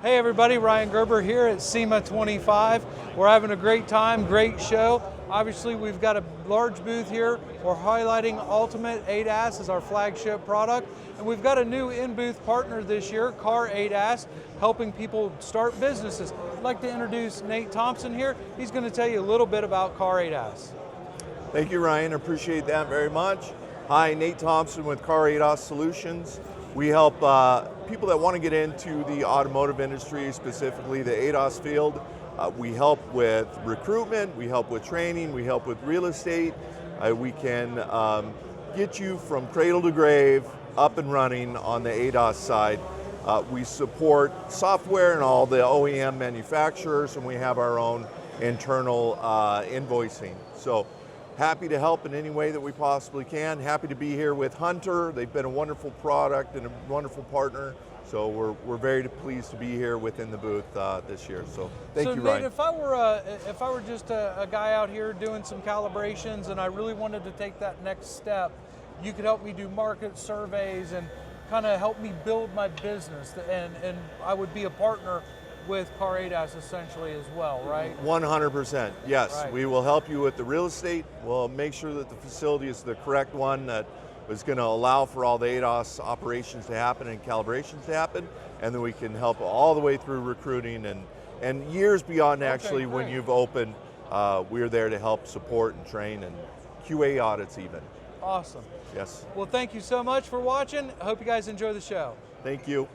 Hey everybody, Ryan Gerber here at SEMA 25. We're having a great time, great show. Obviously we've got a large booth here. We're highlighting Ultimate ADAS as our flagship product. And we've got a new in-booth partner this year, Car ADAS, helping people start businesses. I'd like to introduce Nate Thompson here. He's going to tell you a little bit about Car ADAS. Thank you, Ryan. Appreciate that very much. Hi, Nate Thompson with Car ADAS Solutions. We help people that want to get into the automotive industry, specifically the ADAS field. We help with recruitment, we help with training, we help with real estate. We can get you from cradle to grave, up and running on the ADAS side. We support software and all the OEM manufacturers, and we have our own internal invoicing. So happy to help in any way that we possibly can. Happy to be here with Hunter. They've been a wonderful product and a wonderful partner. So we're very pleased to be here within the booth this year. So thank you, Ryan. Nate, if I were just a guy out here doing some calibrations and I really wanted to take that next step, you could help me do market surveys and kind of help me build my business, and I would be a partner with Car ADAS essentially as well, right? 100%, yes. Right. We will help you with the real estate. We'll make sure that the facility is the correct one that is going to allow for all the ADAS operations to happen and calibrations to happen, and then we can help all the way through recruiting and years beyond actually when you've opened. We're there to help support and train and QA audits even. Awesome. Yes. Well, thank you so much for watching. I hope you guys enjoy the show. Thank you.